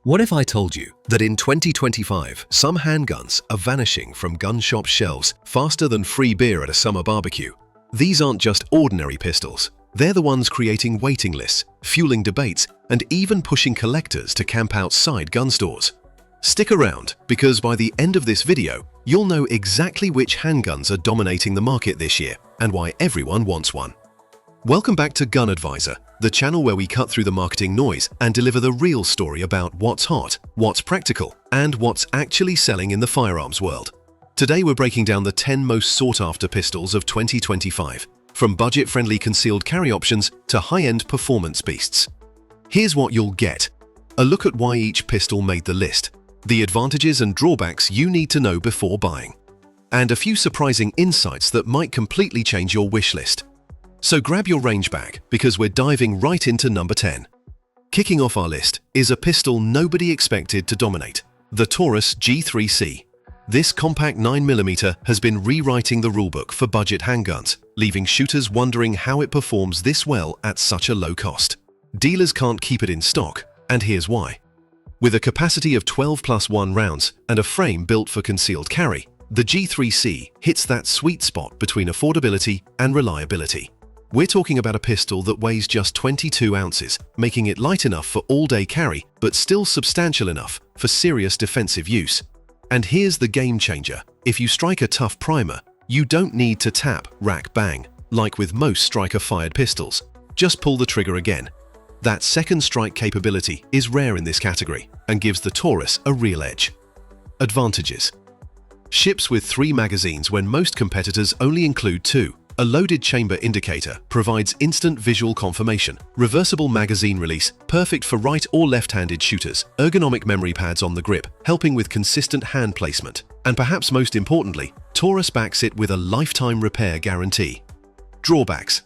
What if I told you that in 2025, some handguns are vanishing from gun shop shelves faster than free beer at a summer barbecue? These aren't just ordinary pistols. They're the ones creating waiting lists, fueling debates, and even pushing collectors to camp outside gun stores. Stick around, because by the end of this video, you'll know exactly which handguns are dominating the market this year and why everyone wants one. Welcome back to Gun Advisor, the channel where we cut through the marketing noise and deliver the real story about what's hot, what's practical, and what's actually selling in the firearms world. Today we're breaking down the 10 most sought-after pistols of 2025, from budget-friendly concealed carry options to high-end performance beasts. Here's what you'll get: a look at why each pistol made the list, the advantages and drawbacks you need to know before buying, and a few surprising insights that might completely change your wish list. So grab your range bag, because we're diving right into number 10. Kicking off our list is a pistol nobody expected to dominate: the Taurus G3C. This compact 9mm has been rewriting the rulebook for budget handguns, leaving shooters wondering how it performs this well at such a low cost. Dealers can't keep it in stock, and here's why. With a capacity of 12+1 rounds and a frame built for concealed carry, the G3C hits that sweet spot between affordability and reliability. We're talking about a pistol that weighs just 22 ounces, making it light enough for all-day carry, but still substantial enough for serious defensive use. And here's the game changer: if you strike a tough primer, you don't need to tap, rack, bang, like with most striker-fired pistols. Just pull the trigger again. That second strike capability is rare in this category and gives the Taurus a real edge. Advantages: ships with 3 magazines when most competitors only include 2. A loaded chamber indicator provides instant visual confirmation. Reversible magazine release, perfect for right or left-handed shooters. Ergonomic memory pads on the grip, helping with consistent hand placement. And perhaps most importantly, Taurus backs it with a lifetime repair guarantee. Drawbacks: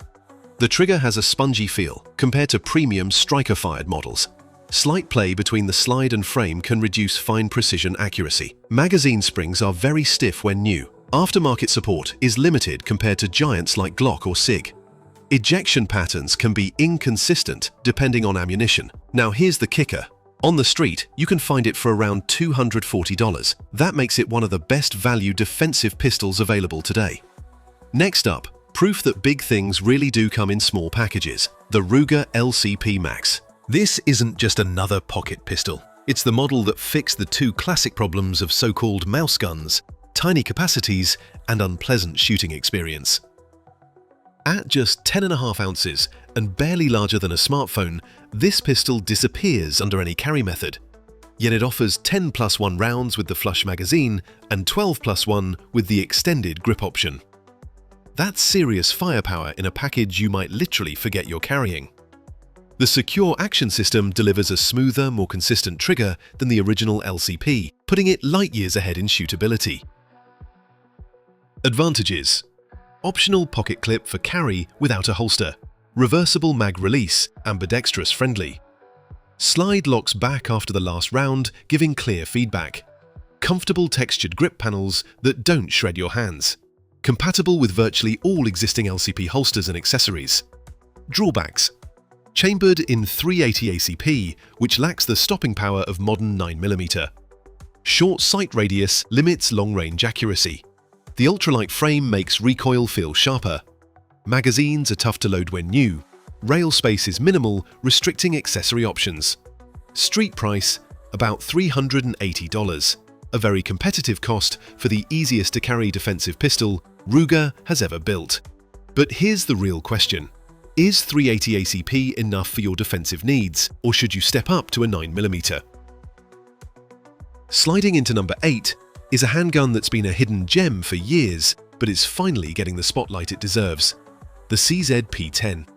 the trigger has a spongy feel compared to premium striker-fired models. Slight play between the slide and frame can reduce fine precision accuracy. Magazine springs are very stiff when new. Aftermarket support is limited compared to giants like Glock or SIG. Ejection patterns can be inconsistent depending on ammunition. Now here's the kicker: on the street, you can find it for around $240. That makes it one of the best value defensive pistols available today. Next up, proof that big things really do come in small packages: the Ruger LCP Max. This isn't just another pocket pistol. It's the model that fixed the two classic problems of so-called mouse guns: tiny capacities and unpleasant shooting experience. At just 10.5 ounces and barely larger than a smartphone, this pistol disappears under any carry method. Yet it offers 10+1 rounds with the flush magazine and 12+1 with the extended grip option. That's serious firepower in a package you might literally forget you're carrying. The secure action system delivers a smoother, more consistent trigger than the original LCP, putting it light years ahead in shootability. Advantages: optional pocket clip for carry without a holster, reversible mag release, ambidextrous friendly. Slide locks back after the last round, giving clear feedback. Comfortable textured grip panels that don't shred your hands. Compatible with virtually all existing LCP holsters and accessories. Drawbacks: chambered in .380 ACP, which lacks the stopping power of modern 9mm. Short sight radius limits long-range accuracy. The ultralight frame makes recoil feel sharper. Magazines are tough to load when new. Rail space is minimal, restricting accessory options. Street price: about $380, a very competitive cost for the easiest to carry defensive pistol Ruger has ever built. But here's the real question: is .380 ACP enough for your defensive needs, or should you step up to a 9mm? Sliding into number 8 is a handgun that's been a hidden gem for years, but is finally getting the spotlight it deserves: the CZ P-10.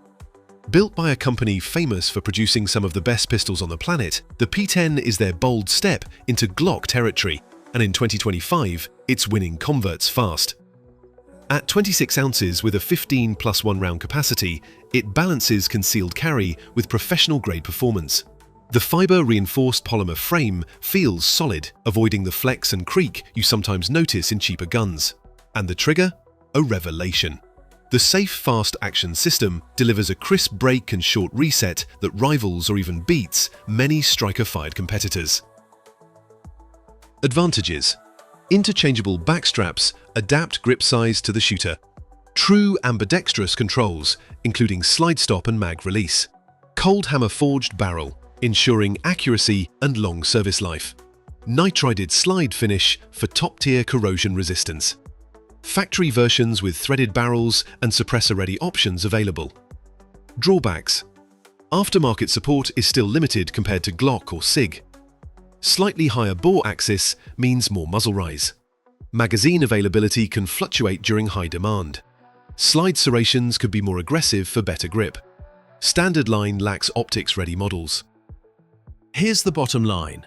Built by a company famous for producing some of the best pistols on the planet, the P-10 is their bold step into Glock territory, and in 2025, it's winning converts fast. At 26 ounces with a 15+1 round capacity, it balances concealed carry with professional-grade performance. The fiber-reinforced polymer frame feels solid, avoiding the flex and creak you sometimes notice in cheaper guns. And the trigger? A revelation. The safe fast action system delivers a crisp break and short reset that rivals or even beats many striker-fired competitors. Advantages: interchangeable backstraps adapt grip size to the shooter. True ambidextrous controls, including slide stop and mag release. Cold hammer forged barrel, ensuring accuracy and long service life. Nitrided slide finish for top-tier corrosion resistance. Factory versions with threaded barrels and suppressor-ready options available. Drawbacks: aftermarket support is still limited compared to Glock or SIG. Slightly higher bore axis means more muzzle rise. Magazine availability can fluctuate during high demand. Slide serrations could be more aggressive for better grip. Standard line lacks optics-ready models. Here's the bottom line.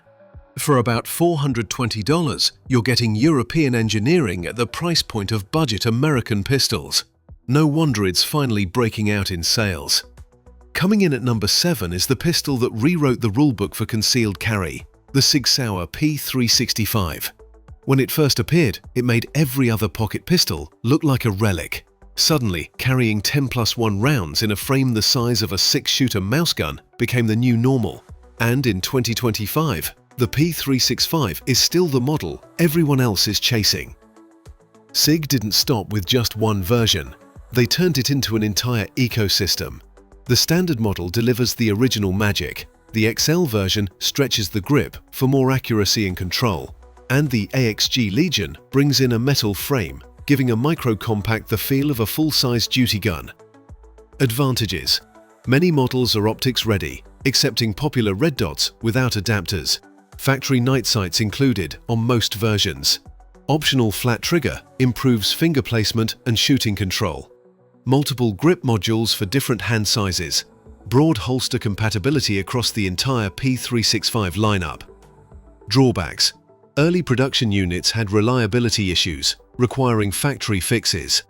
For about $420, you're getting European engineering at the price point of budget American pistols. No wonder it's finally breaking out in sales. Coming in at number 7 is the pistol that rewrote the rulebook for concealed carry, the Sauer P365. When it first appeared, it made every other pocket pistol look like a relic. Suddenly, carrying 10+1 rounds in a frame the size of a 6-shooter mouse gun became the new normal. And in 2025, the P365 is still the model everyone else is chasing. SIG didn't stop with just one version. They turned it into an entire ecosystem. The standard model delivers the original magic. The XL version stretches the grip for more accuracy and control. And the AXG Legion brings in a metal frame, giving a micro-compact the feel of a full-size duty gun. Advantages: many models are optics ready, excepting popular red dots without adapters. Factory night sights included on most versions. Optional flat trigger improves finger placement and shooting control. Multiple grip modules for different hand sizes. Broad holster compatibility across the entire P365 lineup. Drawbacks: early production units had reliability issues, requiring factory fixes.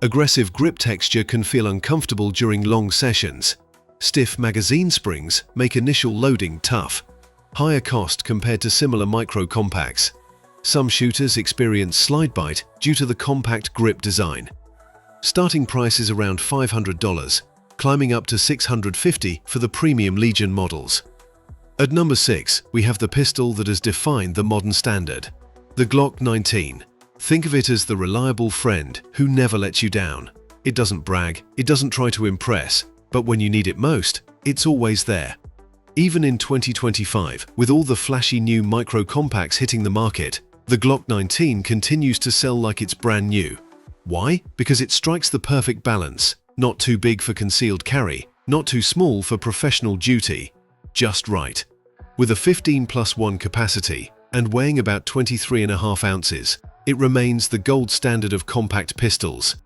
Aggressive grip texture can feel uncomfortable during long sessions. Stiff magazine springs make initial loading tough. Higher cost compared to similar micro-compacts. Some shooters experience slide bite due to the compact grip design. Starting price is around $500, climbing up to $650 for the premium Legion models. At number 6, we have the pistol that has defined the modern standard. The Glock 19. Think of it as the reliable friend who never lets you down. It doesn't brag, it doesn't try to impress, but when you need it most, it's always there. Even in 2025, with all the flashy new micro-compacts hitting the market, the Glock 19 continues to sell like it's brand new. Why? Because it strikes the perfect balance. Not too big for concealed carry, not too small for professional duty. Just right. With a 15+1 capacity and weighing about 23.5 ounces, it remains the gold standard of compact pistols.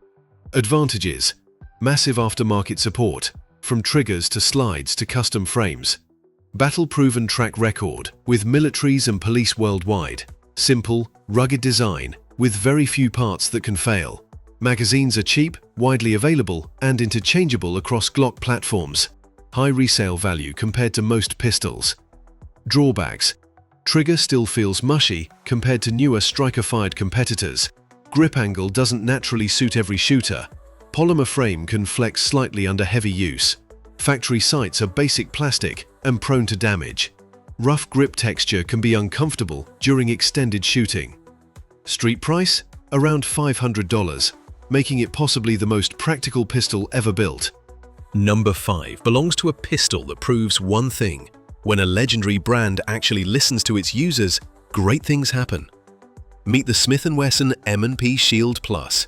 Advantages: massive aftermarket support, from triggers to slides to custom frames. Battle-proven track record with militaries and police worldwide. Simple, rugged design with very few parts that can fail. Magazines are cheap, widely available, and interchangeable across Glock platforms. High resale value compared to most pistols. Drawbacks: trigger still feels mushy compared to newer striker-fired competitors. Grip angle doesn't naturally suit every shooter. Polymer frame can flex slightly under heavy use. Factory sights are basic plastic and prone to damage. Rough grip texture can be uncomfortable during extended shooting. Street price? Around $500, making it possibly the most practical pistol ever built. Number 5 belongs to a pistol that proves one thing. When a legendary brand actually listens to its users, great things happen. Meet the Smith & Wesson M&P Shield Plus.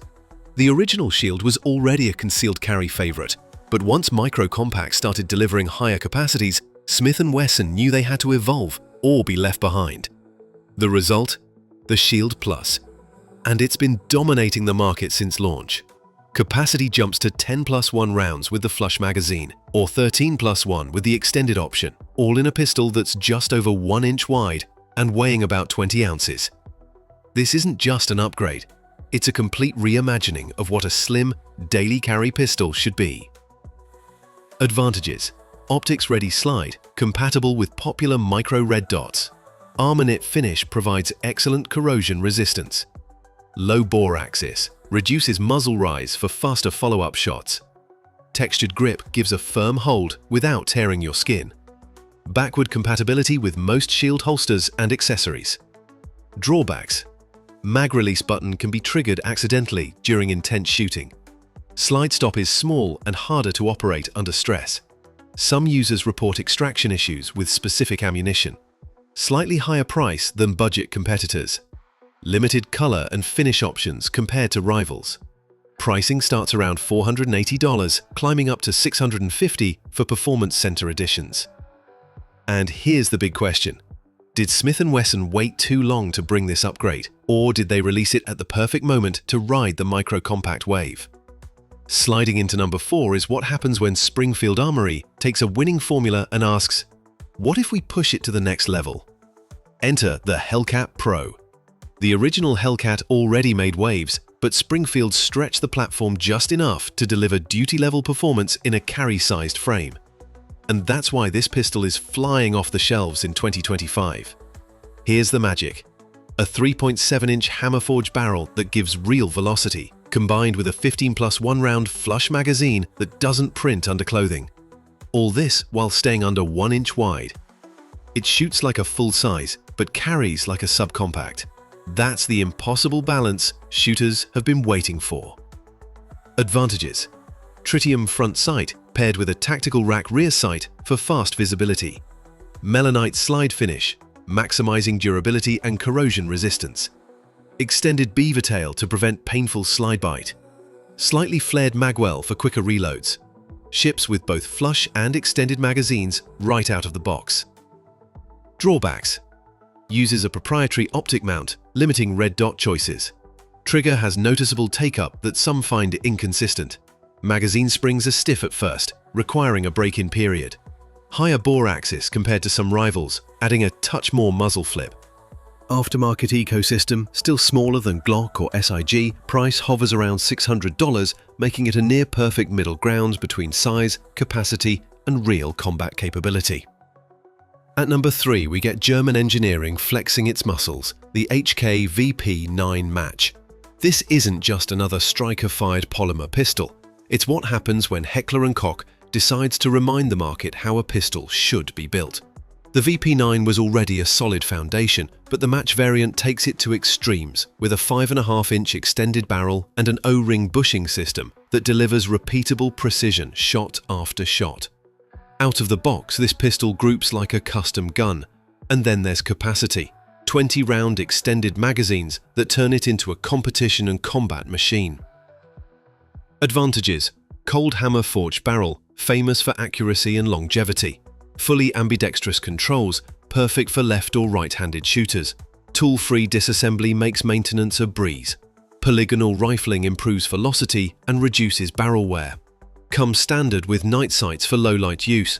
The original Shield was already a concealed carry favorite, but once micro-compacts started delivering higher capacities, Smith & Wesson knew they had to evolve or be left behind. The result? The Shield Plus. And it's been dominating the market since launch. Capacity jumps to 10+1 rounds with the flush magazine, or 13+1 with the extended option, all in a pistol that's just over 1 inch wide and weighing about 20 ounces. This isn't just an upgrade, it's a complete reimagining of what a slim, daily carry pistol should be. Advantages: optics-ready slide, compatible with popular micro red dots. Armor-knit finish provides excellent corrosion resistance. Low bore axis, reduces muzzle rise for faster follow-up shots. Textured grip gives a firm hold without tearing your skin. Backward compatibility with most shield holsters and accessories. Drawbacks. Mag release button can be triggered accidentally during intense shooting. Slide stop is small and harder to operate under stress. Some users report extraction issues with specific ammunition. Slightly higher price than budget competitors. Limited color and finish options compared to rivals. Pricing starts around $480, climbing up to $650 for Performance Center editions. And here's the big question. Did Smith & Wesson wait too long to bring this upgrade, or did they release it at the perfect moment to ride the micro-compact wave? Sliding into number 4 is what happens when Springfield Armory takes a winning formula and asks, what if we push it to the next level? Enter the Hellcat Pro. The original Hellcat already made waves, but Springfield stretched the platform just enough to deliver duty-level performance in a carry-sized frame. And that's why this pistol is flying off the shelves in 2025. Here's the magic. A 3.7-inch hammer-forged barrel that gives real velocity, combined with a 15+1 round flush magazine that doesn't print under clothing. All this while staying under 1 inch wide. It shoots like a full size, but carries like a subcompact. That's the impossible balance shooters have been waiting for. Advantages. Tritium front sight paired with a tactical rack rear sight for fast visibility. Melanite slide finish, maximizing durability and corrosion resistance. Extended beaver tail to prevent painful slide bite. Slightly flared magwell for quicker reloads. Ships with both flush and extended magazines right out of the box. Drawbacks. Uses a proprietary optic mount, limiting red dot choices. Trigger has noticeable take-up that some find inconsistent. Magazine springs are stiff at first, requiring a break-in period. Higher bore axis compared to some rivals, adding a touch more muzzle flip. Aftermarket ecosystem, still smaller than Glock or SIG, price hovers around $600, making it a near-perfect middle ground between size, capacity, and real combat capability. At number 3, we get German engineering flexing its muscles, the HK VP9 Match. This isn't just another striker-fired polymer pistol. It's what happens when Heckler & Koch decides to remind the market how a pistol should be built. The VP9 was already a solid foundation, but the Match variant takes it to extremes with a 5.5-inch extended barrel and an O-ring bushing system that delivers repeatable precision shot after shot. Out of the box, this pistol groups like a custom gun. And then there's capacity. 20-round extended magazines that turn it into a competition and combat machine. Advantages. Cold hammer forged barrel, famous for accuracy and longevity. Fully ambidextrous controls, perfect for left or right-handed shooters. Tool-free disassembly makes maintenance a breeze. Polygonal rifling improves velocity and reduces barrel wear. Comes standard with night sights for low-light use.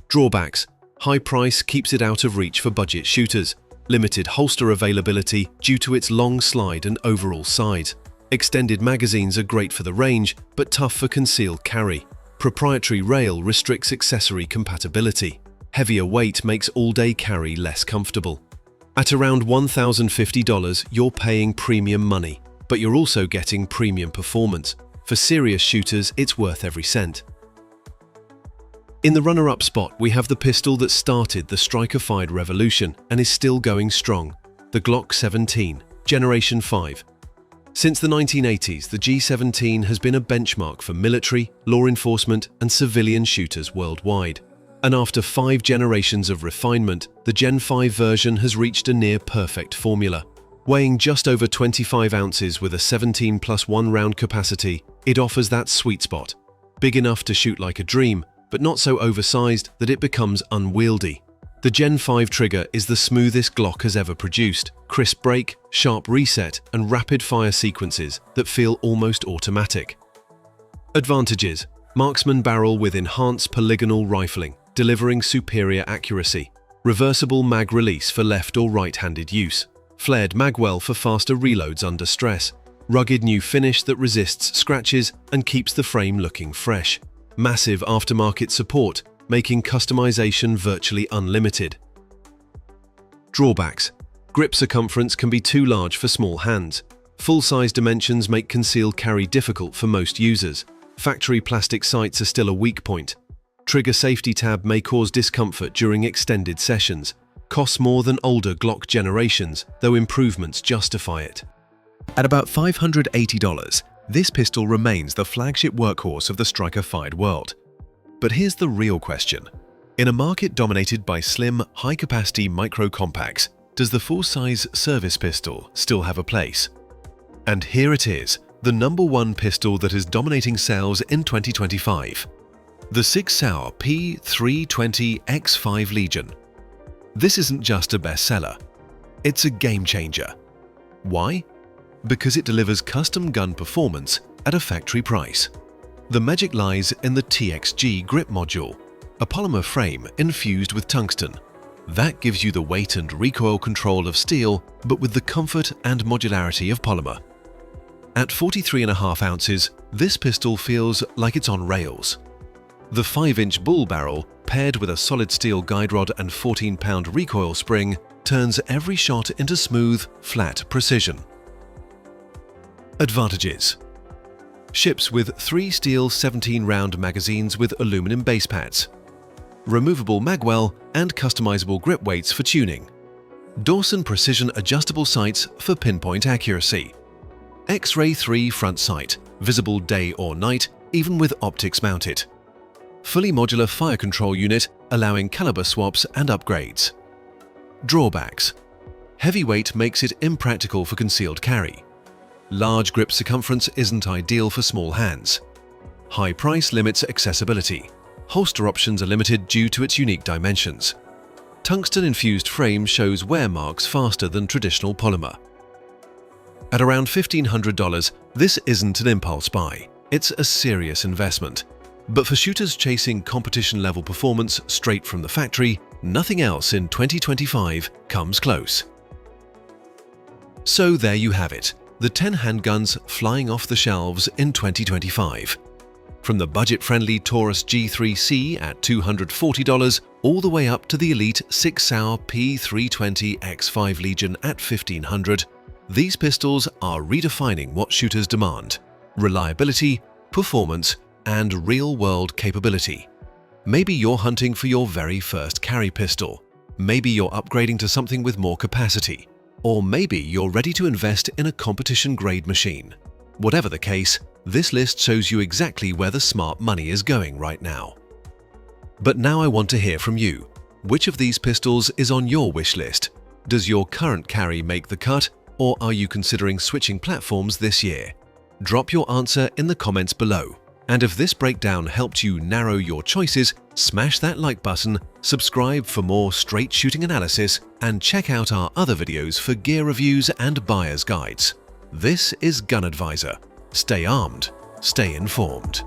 Drawbacks. High price keeps it out of reach for budget shooters. Limited holster availability due to its long slide and overall size. Extended magazines are great for the range, but tough for concealed carry. Proprietary rail restricts accessory compatibility. Heavier weight makes all-day carry less comfortable. At around $1,050, you're paying premium money, but you're also getting premium performance. For serious shooters, it's worth every cent. In the runner-up spot, we have the pistol that started the striker-fired revolution and is still going strong, the Glock 17, Generation 5. Since the 1980s, the G17 has been a benchmark for military, law enforcement, and civilian shooters worldwide. And after 5 generations of refinement, the Gen 5 version has reached a near-perfect formula. Weighing just over 25 ounces with a 17+1 round capacity, it offers that sweet spot. Big enough to shoot like a dream, but not so oversized that it becomes unwieldy. The Gen 5 trigger is the smoothest Glock has ever produced. Crisp break, sharp reset, and rapid-fire sequences that feel almost automatic. Advantages. Marksman barrel with enhanced polygonal rifling, delivering superior accuracy. Reversible mag release for left or right-handed use. Flared magwell for faster reloads under stress. Rugged new finish that resists scratches and keeps the frame looking fresh. Massive aftermarket support, making customization virtually unlimited. Drawbacks. Grip circumference can be too large for small hands. Full-size dimensions make concealed carry difficult for most users. Factory plastic sights are still a weak point. Trigger safety tab may cause discomfort during extended sessions. Costs more than older Glock generations, though improvements justify it. At about $580, this pistol remains the flagship workhorse of the striker-fired world. But here's the real question. In a market dominated by slim, high-capacity micro-compacts, does the full-size service pistol still have a place? And here it is, the #1 pistol that is dominating sales in 2025. The Sauer P365 Legion. This isn't just a bestseller. It's a game-changer. Why? Because it delivers custom gun performance at a factory price. The magic lies in the TXG grip module, a polymer frame infused with tungsten. That gives you the weight and recoil control of steel, but with the comfort and modularity of polymer. At 43.5 ounces, this pistol feels like it's on rails. The 5-inch bull barrel, paired with a solid steel guide rod and 14-pound recoil spring, turns every shot into smooth, flat precision. Advantages: ships with 3 steel 17-round magazines with aluminum base pads, removable magwell and customizable grip weights for tuning, Dawson precision adjustable sights for pinpoint accuracy, X-ray 3 front sight, visible day or night, even with optics mounted, fully modular fire control unit allowing caliber swaps and upgrades. Drawbacks: heavy weight makes it impractical for concealed carry. Large grip circumference isn't ideal for small hands. High price limits accessibility. Holster options are limited due to its unique dimensions. Tungsten-infused frame shows wear marks faster than traditional polymer. At around $1,500, this isn't an impulse buy. It's a serious investment. But for shooters chasing competition-level performance straight from the factory, nothing else in 2025 comes close. So there you have it, the 10 handguns flying off the shelves in 2025. From the budget-friendly Taurus G3C at $240 all the way up to the elite Sauer P320X5 Legion at $1,500, these pistols are redefining what shooters demand: reliability, performance, and real-world capability. Maybe you're hunting for your very first carry pistol. Maybe you're upgrading to something with more capacity. Or maybe you're ready to invest in a competition-grade machine. Whatever the case, this list shows you exactly where the smart money is going right now. But now I want to hear from you. Which of these pistols is on your wish list? Does your current carry make the cut, or are you considering switching platforms this year? Drop your answer in the comments below. And if this breakdown helped you narrow your choices, smash that like button, subscribe for more straight shooting analysis, and check out our other videos for gear reviews and buyer's guides. This is Gun Advisor. Stay armed, stay informed.